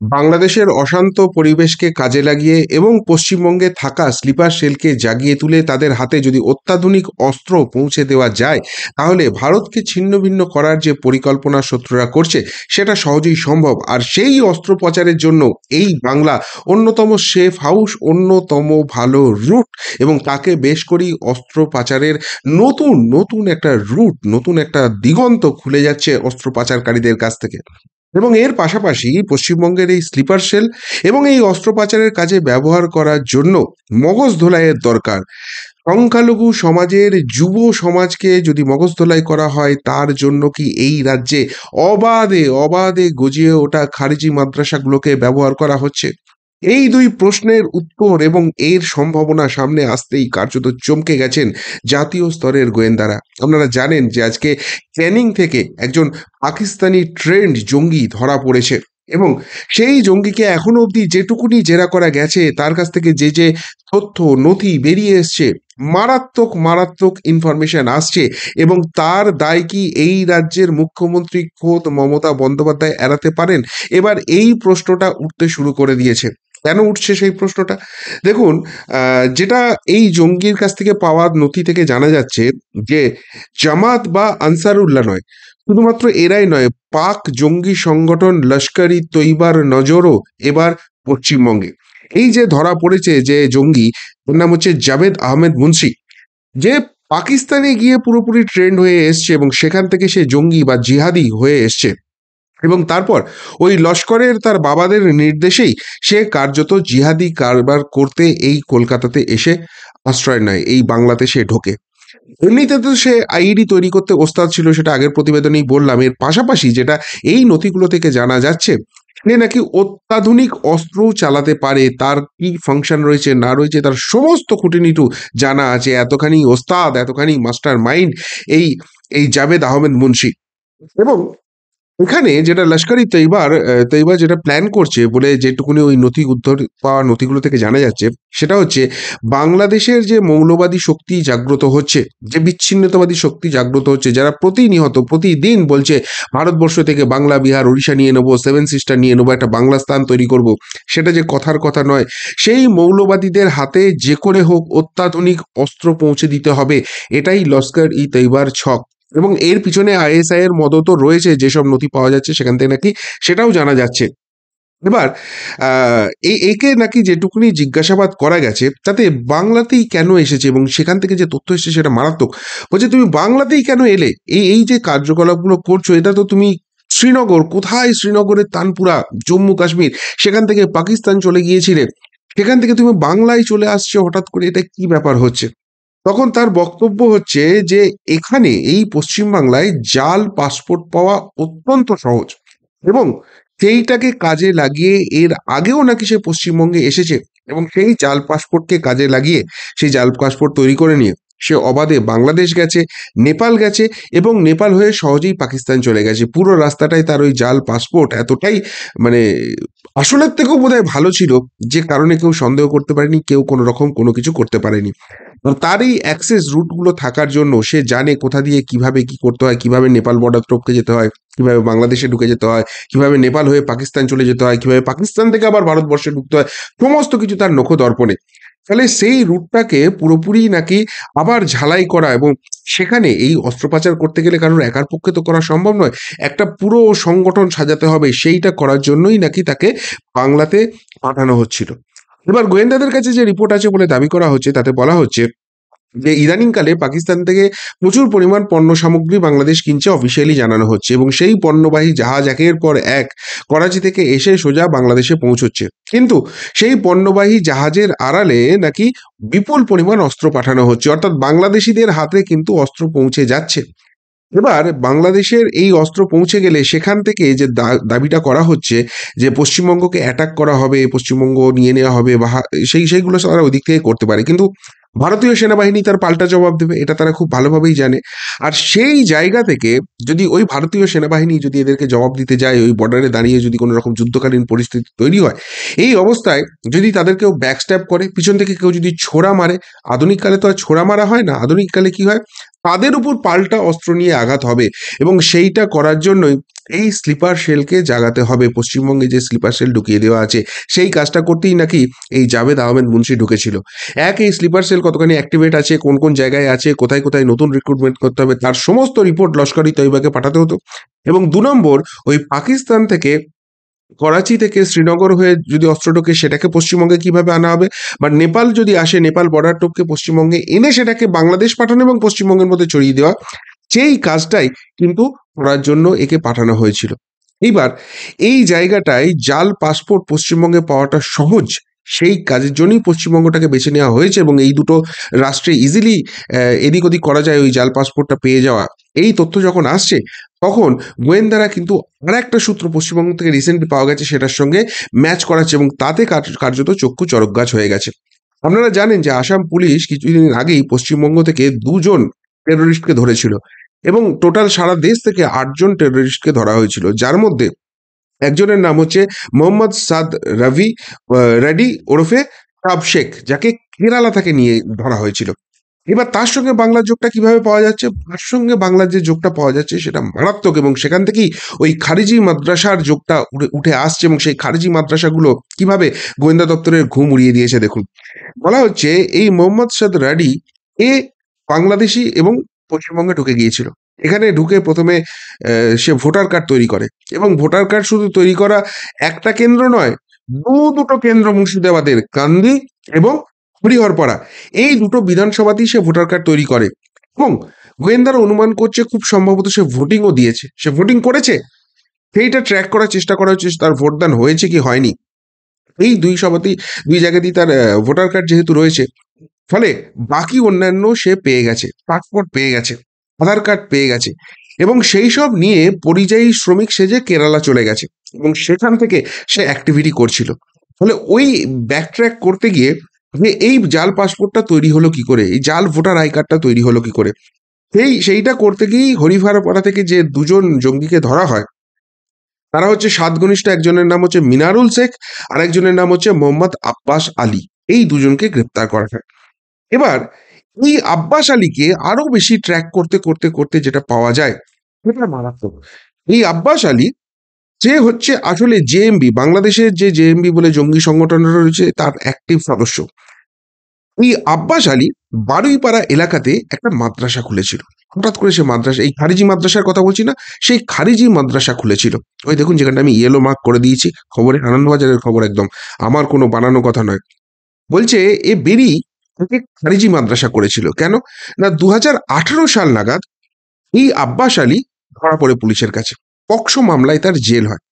বাংলাদেশের অশান্ত পরিবেশকে কাজে লাগিয়ে এবং পশ্চিমবঙ্গে থাকা স্লিপার সেলকে জাগিয়ে তুলে তাদের হাতে যদি অত্যাধুনিক অস্ত্র পৌঁছে দেওয়া যায়, তাহলে ভারতকে ছিন্নভিন্ন করার যে পরিকল্পনা শত্রুরা করছে সেটা সহজেই সম্ভব। আর সেই অস্ত্র পাচারের জন্য এই বাংলা অন্যতম সেফ হাউস, অন্যতম ভালো রুট, এবং তাকে বেশ করেই অস্ত্র পাচারের নতুন নতুন একটা রুট, নতুন একটা দিগন্ত খুলে যাচ্ছে অস্ত্র পাচারকারীদের কাছ থেকে। এবং এর পাশাপাশি পশ্চিমবঙ্গের এই স্লিপার সেল এবং এই অস্ত্র পাচারের কাজে ব্যবহার করার জন্য মগজ ধোলাইয়ের দরকার। সংখ্যালঘু সমাজের যুব সমাজকে যদি মগজ ধোলাই করা হয়, তার জন্য কি এই রাজ্যে অবাধে অবাধে গজিয়ে ওঠা খারিজি মাদ্রাসাগুলোকে ব্যবহার করা হচ্ছে? এই দুই প্রশ্নের উত্তর এবং এর সম্ভাবনা সামনে আসতেই কার্যত চমকে গেছেন জাতীয় স্তরের গোয়েন্দারা। আপনারা জানেন যে আজকে ক্যানিং থেকে একজন পাকিস্তানি ট্রেন্ড জঙ্গি ধরা পড়েছে, এবং সেই জঙ্গিকে এখনো অবধি যেটুকুনি জেরা করা গেছে, তার কাছ থেকে যে যে তথ্য নথি বেরিয়ে এসছে, মারাত্মক মারাত্মক ইনফরমেশন আসছে। এবং তার দায় কি এই রাজ্যের মুখ্যমন্ত্রী খোদ মমতা বন্দ্যোপাধ্যায় এড়াতে পারেন? এবার এই প্রশ্নটা উঠতে শুরু করে দিয়েছে। কেন উঠছে সেই প্রশ্নটা? দেখুন, যেটা এই জঙ্গির কাছ থেকে পাওয়া নথি থেকে জানা যাচ্ছে যে জামাত বা আনসারুল্লাহ নয়, শুধুমাত্র এরাই নয়, পাক জঙ্গি সংগঠন লস্কর ই তৈবার নজরও এবার পশ্চিমবঙ্গে। এই যে ধরা পড়েছে যে জঙ্গি, ওর নাম হচ্ছে জাভেদ আহমেদ মুন্সি, যে পাকিস্তানে গিয়ে পুরোপুরি ট্রেন্ড হয়ে এসছে এবং সেখান থেকে সে জঙ্গি বা জিহাদি হয়ে এসছে। এবং তারপর ওই লস্করের তার বাবাদের নির্দেশেই সে কার্যত জিহাদি কারবার করতে এই কলকাতাতে এসে আশ্রয় নেয়, এই বাংলাতে সে ঢোকে। এমনিতে তো সে আইডি তৈরি করতে ওস্তাদ ছিল, সেটা আগের প্রতিবেদনেই বললাম। এর পাশাপাশি যেটা এই নথিগুলো থেকে জানা যাচ্ছে, সে নাকি অত্যাধুনিক অস্ত্রও চালাতে পারে। তার কি ফাংশন রয়েছে না রয়েছে তার সমস্ত খুঁটিনিটু জানা আছে। এতখানি ওস্তাদ, এতখানি মাস্টার মাইন্ড এই এই জাভেদ আহমেদ মুন্সি। এবং এখানে যেটা লস্কর ই তৈবা যেটা প্ল্যান করছে বলে যেটুকুনি ওই নথি উদ্ধার পাওয়া নথিগুলো থেকে জানা যাচ্ছে, সেটা হচ্ছে বাংলাদেশের যে মৌলবাদী শক্তি জাগ্রত হচ্ছে, যে বিচ্ছিন্নতাবাদী শক্তি জাগ্রত হচ্ছে, যারা প্রতিনিয়ত প্রতিদিন বলছে ভারতবর্ষ থেকে বাংলা, বিহার, উড়িষ্যা নিয়ে নেবো, সেভেন সিস্টার নিয়ে নেবো, একটা বাংলা স্থান তৈরি করব, সেটা যে কথার কথা নয়। সেই মৌলবাদীদের হাতে যে করে হোক অত্যাধুনিক অস্ত্র পৌঁছে দিতে হবে, এটাই লস্কর ই তৈবার ছক। এবং এর পিছনে আইএসআই এর মদতও রয়েছে, যেসব নথি পাওয়া যাচ্ছে সেখান থেকে নাকি সেটাও জানা যাচ্ছে। এবার একে নাকি যেটুকুনি জিজ্ঞাসাবাদ করা গেছে, তাতে বাংলাতেই কেন এসেছে এবং সেখান থেকে যে তথ্য এসেছে সেটা মারাত্মক। বলছে, তুমি বাংলাতেই কেন এলে? এই এই যে কার্যকলাপগুলো করছো, এটা তো তুমি শ্রীনগর, কোথায় শ্রীনগরের তানপুরা, জম্মু কাশ্মীর, সেখান থেকে পাকিস্তান চলে গিয়েছিলে, সেখান থেকে তুমি বাংলায় চলে আসছো হঠাৎ করে, এটা কি ব্যাপার হচ্ছে? তখন তার বক্তব্য হচ্ছে যে এখানে এই পশ্চিমবাংলায় জাল পাসপোর্ট পাওয়া অত্যন্ত সহজ, এবং সেইটাকে কাজে লাগিয়ে এর আগেও নাকি সে পশ্চিমবঙ্গে এসেছে, এবং সেই জাল পাসপোর্টকে কাজে লাগিয়ে সেই জাল পাসপোর্ট তৈরি করে নিয়ে সে অবাধে বাংলাদেশ গেছে, নেপাল গেছে, এবং নেপাল হয়ে সহজেই পাকিস্তান চলে গেছে। পুরো রাস্তাটাই তার ওই জাল পাসপোর্ট এতটাই মানে আসলের থেকেও বোধহয় ভালো ছিল, যে কারণে কেউ সন্দেহ করতে পারেনি, কেউ কোনো রকম কোনো কিছু করতে পারেনি। তার এই অ্যাক্সেস রুটগুলো থাকার জন্য সে জানে কোথা দিয়ে কিভাবে কি করতে হয়, কিভাবে নেপাল বর্ডার টপকে যেতে হয়, কিভাবে বাংলাদেশে ঢুকে যেতে হয়, কিভাবে নেপাল হয়ে পাকিস্তান চলে যেতে হয়, কিভাবে পাকিস্তান থেকে আবার ভারতবর্ষে ঢুকতে হয়, সমস্ত কিছু তার নখ দর্পণে। তাহলে সেই রুটটাকে পুরোপুরি নাকি আবার ঝালাই করা, এবং সেখানে এই অস্ত্র পাচার করতে গেলে কারোর একার পক্ষে তো করা সম্ভব নয়, একটা পুরো সংগঠন সাজাতে হবে, সেইটা করার জন্যই নাকি তাকে বাংলাতে পাঠানো হচ্ছিল। এবার গোয়েন্দাদের কাছে যে রিপোর্ট আছে বলে দাবি করা হচ্ছে, তাতে বলা হচ্ছে যে ইদানিংকালে পাকিস্তান থেকে প্রচুর পরিমাণ পণ্য সামগ্রী বাংলাদেশ কিনছে, অফিসিয়ালি জানানো হচ্ছে, এবং সেই পণ্যবাহী জাহাজ একের পর এক করাচি থেকে এসে সোজা বাংলাদেশে পৌঁছচ্ছে। কিন্তু সেই পণ্যবাহী জাহাজের আড়ালে নাকি বিপুল পরিমাণ অস্ত্র পাঠানো হচ্ছে, অর্থাৎ বাংলাদেশিদের হাতে কিন্তু অস্ত্র পৌঁছে যাচ্ছে। এবার বাংলাদেশের এই অস্ত্র পৌঁছে গেলে সেখান থেকে যে দাবিটা করা হচ্ছে যে পশ্চিমবঙ্গকে অ্যাটাক করা হবে, পশ্চিমবঙ্গ নিয়ে নেওয়া হবে, বা সেইগুলো তারা ওই দিক থেকে করতে পারে, কিন্তু ভারতীয় সেনাবাহিনী তার পাল্টা জবাব দেবে, এটা তারা খুব ভালোভাবেই জানে। আর সেই জায়গা থেকে যদি ওই ভারতীয় সেনাবাহিনী যদি এদেরকে জবাব দিতে যায়, ওই বর্ডারে দাঁড়িয়ে যদি কোনো রকম যুদ্ধকালীন পরিস্থিতি তৈরি হয়, এই অবস্থায় যদি তাদের কেউ ব্যাকস্ট্যাপ করে, পিছন থেকে কেউ যদি ছোড়া মারে, আধুনিক কালে তো আর ছোড়া মারা হয় না, আধুনিক কালে কি হয়, তাদের উপর পাল্টা অস্ত্র নিয়ে আঘাত হবে। এবং সেইটা করার জন্যই এই স্লিপার সেলকে জাগাতে হবে। পশ্চিমবঙ্গে যে স্লিপার সেল ঢুকিয়ে দেওয়া আছে সেই কাজটা করতেই নাকি এই জাভেদ আহমেদ মুন্সি ঢুকেছিল। এই স্লিপার সেল কতখানি অ্যাক্টিভেট আছে, কোন কোন জায়গায় আছে, কোথায় কোথায় নতুন রিক্রুটমেন্ট করতে হবে, তার সমস্ত রিপোর্ট লস্কর-ই তৈয়বাকে পাঠাতে হতো। এবং 2 নম্বর, ওই পাকিস্তান থেকে, করাচি থেকে শ্রীনগর হয়ে যদি অস্ত্র ঢোকে সেটাকে পশ্চিমবঙ্গে কিভাবে আনা হবে, বা নেপাল যদি আসে নেপাল বর্ডার টপকে পশ্চিমবঙ্গে এনে সেটাকে বাংলাদেশ পাঠানো এবং পশ্চিমবঙ্গের মধ্যে ছড়িয়ে দেওয়া, সেই কাজটাই কিন্তু করার জন্য একে পাঠানো হয়েছিল। এইবার এই জায়গাটায় জাল পাসপোর্ট পশ্চিমবঙ্গে পাওয়াটা সহজ, সেই কাজের জন্যই পশ্চিমবঙ্গটাকে বেছে নেওয়া হয়েছে এবং এই দুটো রাষ্ট্রে ইজিলি এদিক ওদিক করা যায় ওই জাল পাসপোর্টটা পেয়ে যাওয়া। এই তথ্য যখন আসছে তখন গোয়েন্দারা কিন্তু আর একটা সূত্র পশ্চিমবঙ্গ থেকে রিসেন্টলি পাওয়া গেছে সেটার সঙ্গে ম্যাচ করাচ্ছে এবং তাতে কার্যত চক্ষু চড়ক গাছ হয়ে গেছে। আপনারা জানেন যে আসাম পুলিশ কিছুদিন আগেই পশ্চিমবঙ্গ থেকে 2জন টেরোরিস্টকে ধরেছিল এবং টোটাল সারা দেশ থেকে 8জন টেরোরিস্টকে ধরা হয়েছিল, যার মধ্যে একজনের নাম হচ্ছে মোহাম্মদ সাদ রবি রেডি ওরফে কাব শেখ, যাকে কেরালা থেকে নিয়ে ধরা হয়েছিল। এবার তার সঙ্গে বাংলার যোগটা কিভাবে পাওয়া যাচ্ছে, তার সঙ্গে বাংলার যে যোগটা পাওয়া যাচ্ছে সেটা মারাত্মক এবং সেখান থেকেই ওই খারিজি মাদ্রাসার যোগটা উঠে আসছে এবং সেই খারিজি মাদ্রাসাগুলো কিভাবে গোয়েন্দা দপ্তরের ঘুম উড়িয়ে দিয়েছে দেখুন। বলা হচ্ছে এই মোহাম্মদ সাদ রাডি এ বাংলাদেশি এবং পশ্চিমবঙ্গে ঢুকে গিয়েছিল। এখানে ঢুকে প্রথমে সে ভোটার কার্ড তৈরি করে এবং ভোটার কার্ড শুধু তৈরি করা, একটা কেন্দ্র নয়, দুটো কেন্দ্র মুর্শিদাবাদের কান্দি এবং হরিহরপাড়া, এই দুটো বিধানসভাতেই সে ভোটার কার্ড তৈরি করে এবং গোয়েন্দারা অনুমান করছে খুব সম্ভবত সে ভোটিংও দিয়েছে, সে ভোটিং করেছে, সেইটা ট্র্যাক করার চেষ্টা করা হচ্ছে তার ভোটদান হয়েছে কি হয়নি। এই দুই জায়গাতেই তার ভোটার কার্ড যেহেতু রয়েছে, ফলে বাকি অন্যান্য সে পেয়ে গেছে, পাসপোর্ট পেয়ে গেছে, আধার কার্ড পেয়ে গেছে এবং সেই সব নিয়ে পরিযায়ী শ্রমিক সেজে কেরালা চলে গেছে এবং সেখান থেকে সে অ্যাক্টিভিটি করছিল। ফলে ওই ব্যাকট্র্যাক করতে গিয়ে যে এই জাল পাসপোর্টটা তৈরি হলো কি করে, এই জাল ভোটার আই কার্ডটা তৈরি হলো কি করে, সেইটা করতে গিয়েই হরিহরপাড়া থেকে যে 2জন জঙ্গিকে ধরা হয় তারা হচ্ছে সাত ঘনিষ্ঠ, একজনের নাম হচ্ছে মিনারুল শেখ আর একজনের নাম হচ্ছে মোহাম্মদ আব্বাস আলী। এই দুজনকে গ্রেপ্তার করা হয়। এবার এই আব্বাস আলীকে আরো বেশি ট্র্যাক করতে করতে করতে যেটা পাওয়া যায় সেটা মারাত্মক। এই আব্বাস আলী যে হচ্ছে আসলে জেএমবি, বাংলাদেশের যে জেএমবি বলে জঙ্গি সংগঠন রয়েছে তার অ্যাক্টিভ সদস্য। এই আব্বাস আলী বারুইপাড়া এলাকাতে একটা মাদ্রাসা খুলেছিল। হঠাৎ করে সে মাদ্রাসা, এই খারিজি মাদ্রাসার কথা বলছি না, সেই খারিজি মাদ্রাসা খুলেছিল। ওই দেখুন যেখানটা আমি ইয়েলো মার্ক করে দিয়েছি, খবরে আনন্দবাজারের খবর, একদম আমার কোনো বানানো কথা নয়। বলছে এ বেরি তাকে খারিজি মাদ্রাসা করেছিল কেন না, 2018 সাল নাগাদ এই আব্বাস আলী ধরা পড়ে পুলিশের কাছে, পক্সো মামলায় তার জেল হয়।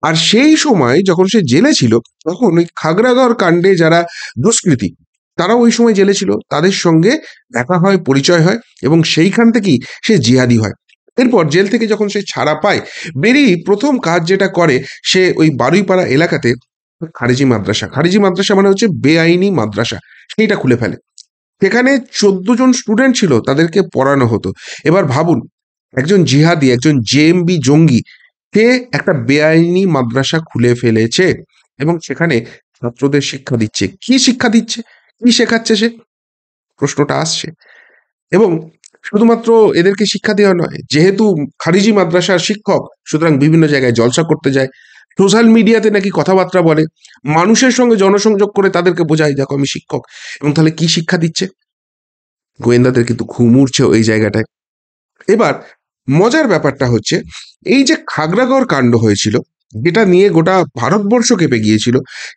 আর সেই সময় যখন সে জেলে ছিল তখন ওই খাগড়াগড় কাণ্ডে যারা দুষ্কৃতী তারাও ওই সময় জেলে ছিল, তাদের সঙ্গে দেখা হয়, পরিচয় হয় এবং সেইখান থেকেই সে জিহাদি হয়। এরপর জেল থেকে যখন সে ছাড়া পায়, বেরিয়ে প্রথম কাজ যেটা করে, সে ওই বারুইপাড়া এলাকাতে খারিজি মাদ্রাসা মানে হচ্ছে বেআইনি মাদ্রাসা, সেইটা খুলে ফেলে। সেখানে 14 জন স্টুডেন্ট ছিল, তাদেরকে পড়ানো হতো। এবার ভাবুন, একজন জিহাদি, একজন জেএমবি জঙ্গি, সে একটা বেআইনি মাদ্রাসা খুলে ফেলেছে এবং সেখানে ছাত্রদের শিক্ষা দিচ্ছে। কি শিক্ষা দিচ্ছে, কি শেখাচ্ছে সে, প্রশ্নটা আসছে। এবং শুধুমাত্র এদেরকে শিক্ষা দেওয়া নয়, যেহেতু খারিজি মাদ্রাসার শিক্ষক সুতরাং বিভিন্ন জায়গায় জলসা করতে যায়, সোশ্যাল মিডিয়াতে নাকি কথাবার্তা বলে, মানুষের সঙ্গে জনসংযোগ করে তাদেরকে বোঝায় দেখো আমি শিক্ষক। এবং তাহলে কি শিক্ষা দিচ্ছে, গোয়েন্দাদের কিন্তু ঘুম উড়ছে ওই জায়গাটায়। এবার মজার ব্যাপারটা হচ্ছে, এই যে খাগড়াগড় কাণ্ড হয়েছিল, যেটা নিয়ে গোটা ভারতবর্ষ কেঁপে গিয়েছিল,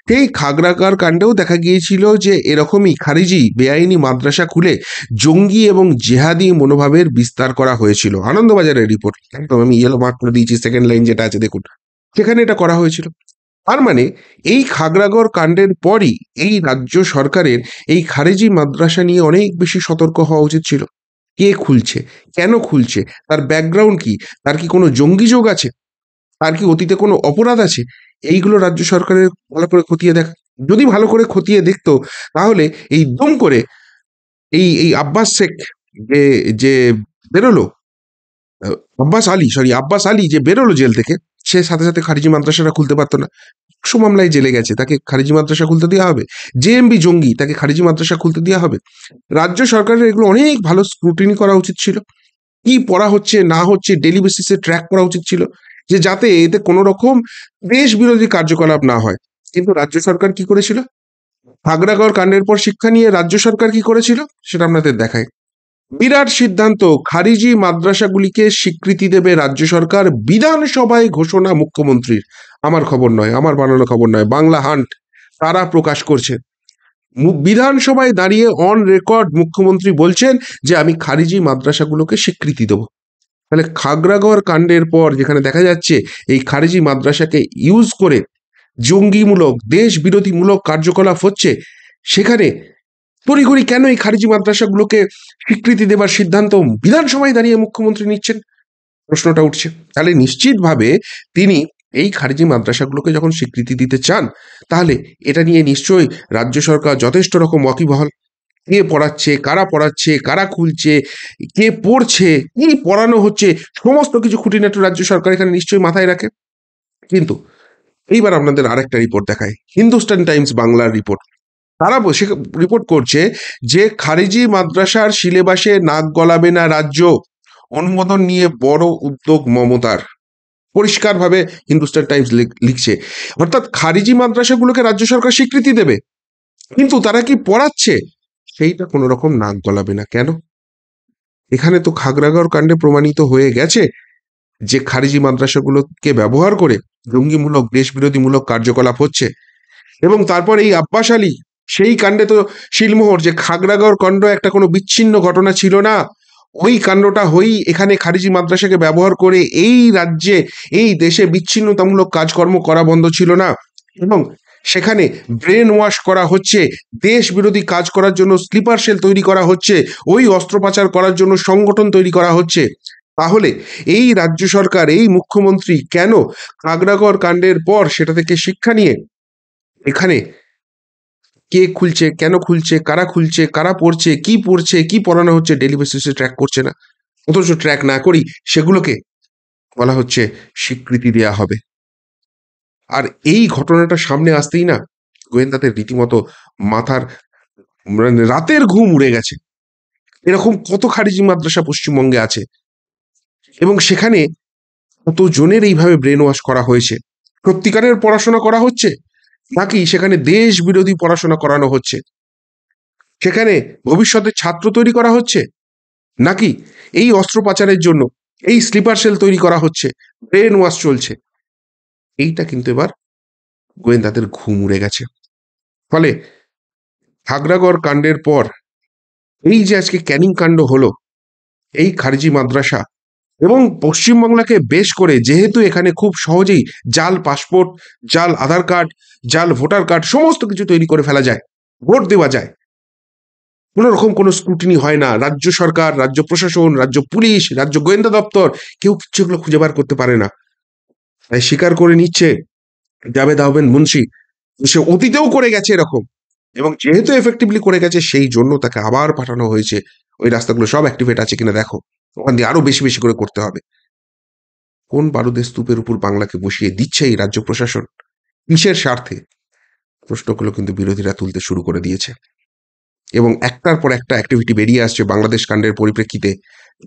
সেই খাগড়াগড় কাণ্ডেও দেখা গিয়েছিল যে এরকমই খারিজি বেআইনি মাদ্রাসা খুলে জঙ্গি এবং জেহাদি মনোভাবের বিস্তার করা হয়েছিল। আনন্দবাজারের রিপোর্ট, একদম আমি ইয়েলো মার্ক করে দিয়েছি, সেকেন্ড লাইন যেটা আছে দেখুন, সেখানে এটা করা হয়েছিল। তার মানে এই খাগড়াগড় কাণ্ডের পরই এই রাজ্য সরকারের এই খারিজি মাদ্রাসা নিয়ে অনেক বেশি সতর্ক হওয়া উচিত ছিল। কে খুলছে, কেন খুলছে, তার ব্যাকগ্রাউন্ড কি, তার কি কোনো জঙ্গি যোগ আছে, তার কি অতীতে কোনো অপরাধ আছে, এইগুলো রাজ্য সরকারের ভালো করে খতিয়ে দেখা। যদি ভালো করে খতিয়ে দেখতো তাহলে এই দুম করে এই আব্বাস শেখ যে যে বেরোলো, আব্বাস আলী যে বেরোলো জেল থেকে, সে সাথে সাথে খারিজি মাদ্রাসাটা খুলতে পারতো না? 100 মামলায় জেলে গেছে, তাকে খারিজি মাদ্রাসা খুলতে দেওয়া হবে? জেএমবি জঙ্গি, তাকে খারিজি মাদ্রাসা খুলতে দেওয়া হবে? রাজ্য সরকারের এগুলো অনেক ভালো স্ক্রুটিনি করা উচিত ছিল। কি পড়া হচ্ছে না হচ্ছে ডেলি বেসিসে ট্র্যাক করা উচিত ছিল। যে যাতে এতে কোনো রকম দেশ বিরোধী কার্যকলাপ না হয়। কিন্তু রাজ্য সরকার কি করেছিল? খাগড়াগড় কাণ্ডের পর শিক্ষা নিয়ে রাজ্য সরকার কি করেছিল সেটা আপনাদের দেখায়। বিরাট সিদ্ধান্ত, খারিজি মাদ্রাসাগুলিকে স্বীকৃতি দেবে রাজ্য সরকার, বিধানসভায় ঘোষণা মুখ্যমন্ত্রীর। আমার খবর নয়, আমার বানানো খবর নয়, বাংলা হান্ট তারা প্রকাশ করছে। বিধানসভায় দাঁড়িয়ে অন রেকর্ড মুখ্যমন্ত্রী বলছেন যে আমি খারিজি মাদ্রাসাগুলোকে স্বীকৃতি দেবো। তাহলে খাগড়াগড় কাণ্ডের পর যেখানে দেখা যাচ্ছে এই খারিজি মাদ্রাসাকে ইউজ করে জঙ্গিমূলক দেশ বিরোধীমূলক কার্যকলাপ হচ্ছে, সেখানে তড়িঘড়ি কেন এই খারিজি মাদ্রাসাগুলোকে স্বীকৃতি দেবার সিদ্ধান্ত বিধানসভায় দাঁড়িয়ে মুখ্যমন্ত্রী নিচ্ছেন, প্রশ্নটা উঠছে। তাহলে নিশ্চিতভাবে তিনি এই খারিজি মাদ্রাসাগুলোকে যখন স্বীকৃতি দিতে চান, তাহলে এটা নিয়ে নিশ্চয়ই রাজ্য সরকার যথেষ্ট রকম ওয়াকিবহাল। কে পড়াচ্ছে, কারা খুলছে, কে পড়ছে, কি পড়ানো হচ্ছে, সমস্ত কিছু খুঁটিনাটি রাজ্য সরকার এখানে নিশ্চয়ই মাথায় রাখে। কিন্তু এইবার আপনাদের আরেকটা রিপোর্ট দেখায়, হিন্দুস্তান টাইমস বাংলার রিপোর্ট। তারা বসে রিপোর্ট করছে যে খারিজি মাদ্রাসার সিলেবাসে নাক গলাবে না রাজ্য, অনুমোদন নিয়ে বড় উদ্যোগ মমতার। পরিষ্কারভাবে হিন্দুস্তান টাইমস লিখছে, অর্থাৎ খারিজি মাদ্রাসাগুলোকে রাজ্য সরকার স্বীকৃতি দেবে, কিন্তু তারা কি পড়াচ্ছে সেইটা কোনো রকম নাক গলাবে না। কেন? এখানে তো খাগড়াগড় কাণ্ডে প্রমাণিত হয়ে গেছে যে খারিজি মাদ্রাসাগুলোকে ব্যবহার করে জঙ্গিমূলক দেশ বিরোধীমূলক কার্যকলাপ হচ্ছে। এবং তারপর এই আব্বাস আলী সেই কাণ্ডে তো শিলমোহর, যে খাগড়াগড় কাণ্ড একটা কোনো বিচ্ছিন্ন ঘটনা ছিল না, ওই কাণ্ডটা হয়েই এখানে খারিজি মাদ্রাসাকে ব্যবহার করে এই রাজ্যে এই দেশে বিচ্ছিন্নতামূলক কাজকর্ম করা বন্ধ ছিল না, এবং সেখানে ব্রেন ওয়াশ করা হচ্ছে, দেশ বিরোধী কাজ করার জন্য স্লিপার সেল তৈরি করা হচ্ছে, ওই অস্ত্র পাচার করার জন্য সংগঠন তৈরি করা হচ্ছে। তাহলে এই রাজ্য সরকার, এই মুখ্যমন্ত্রী কেন খাগড়াগড় কাণ্ডের পর সেটা থেকে শিক্ষা নিয়ে এখানে কে খুলছে, কেন খুলছে, কারা পড়ছে, কি পড়ানো হচ্ছে ডেলি বেসিসে ট্র্যাক করছে না? অথচ ট্র্যাক না করি সেগুলোকে বলা হচ্ছে স্বীকৃতি দেয়া হবে। আর এই ঘটনাটা সামনে আসতেই না গোয়েন্দাদের রীতিমতো মাথার মানে রাতের ঘুম উড়ে গেছে। এরকম কত খারিজি মাদ্রাসা পশ্চিমবঙ্গে আছে, এবং সেখানে কতজনের এইভাবে ব্রেন ওয়াশ করা হয়েছে? সত্যিকারের পড়াশোনা করা হচ্ছে, নাকি সেখানে দেশ বিরোধী পড়াশোনা করানো হচ্ছে? সেখানে ভবিষ্যতের ছাত্র তৈরি করা হচ্ছে, নাকি এই অস্ত্র পাচারের জন্য এই স্লিপার সেল তৈরি করা হচ্ছে, ব্রেন ওয়াশ চলছে? এইটা কিন্তু এবার গোয়েন্দাদের ঘুম উড়ে গেছে। ফলে খাগড়াগড় কাণ্ডের পর এই যে আজকে ক্যানিং কাণ্ড হলো, এই খারিজি মাদ্রাসা এবং পশ্চিমবাংলাকে বেশ করে, যেহেতু এখানে খুব সহজেই জাল পাসপোর্ট, জাল আধার কার্ড, জাল ভোটার কার্ড সমস্ত কিছু তৈরি করে ফেলা যায়, ভোট দেওয়া যায়, কোনো রকম কোনো স্ক্রুটিনি হয় না। রাজ্য সরকার, রাজ্য প্রশাসন, রাজ্য পুলিশ, রাজ্য গোয়েন্দা দপ্তর কেউ কিছু এগুলো খুঁজে বার করতে পারে না। তাই স্বীকার করে নিচ্ছে জাভেদ আহমেদ মুন্সি, সে অতীতেও করে গেছে এরকম, এবং যেহেতু এফেক্টিভলি করে গেছে সেই জন্য তাকে আবার পাঠানো হয়েছে। ওই রাস্তাগুলো সব অ্যাক্টিভেট আছে কিনা দেখো, ওখান দিয়ে আরো বেশি বেশি করে করতে হবে। কোন বারুদের স্তূপের উপর বাংলাকে বসিয়ে দিচ্ছে এই রাজ্য প্রশাসন, কিসের স্বার্থে? প্রশ্নগুলো কিন্তু বিরোধীরা তুলতে শুরু করে দিয়েছে, এবং একটার পর একটা অ্যাক্টিভিটি বেরিয়ে আসছে বাংলাদেশ কাণ্ডের পরিপ্রেক্ষিতে,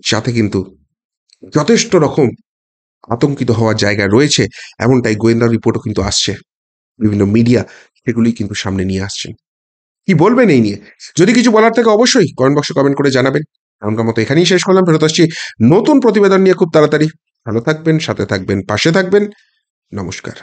যাতে কিন্তু যথেষ্ট রকম আতঙ্কিত হওয়ার জায়গা রয়েছে। এমনটাই গোয়েন্দা রিপোর্টও কিন্তু আসছে, বিভিন্ন মিডিয়া সেগুলি কিন্তু সামনে নিয়ে আসছেন। কি বলবেন এই নিয়ে? যদি কিছু বলার থাকে অবশ্যই কমেন্ট বক্সে কমেন্ট করে জানাবেন। এখনকার মতো এখানেই শেষ করলাম, ফেরত আসছি নতুন প্রতিবেদন নিয়ে খুব তাড়াতাড়ি। ভালো থাকবেন, সাথে থাকবেন, পাশে থাকবেন। নমস্কার।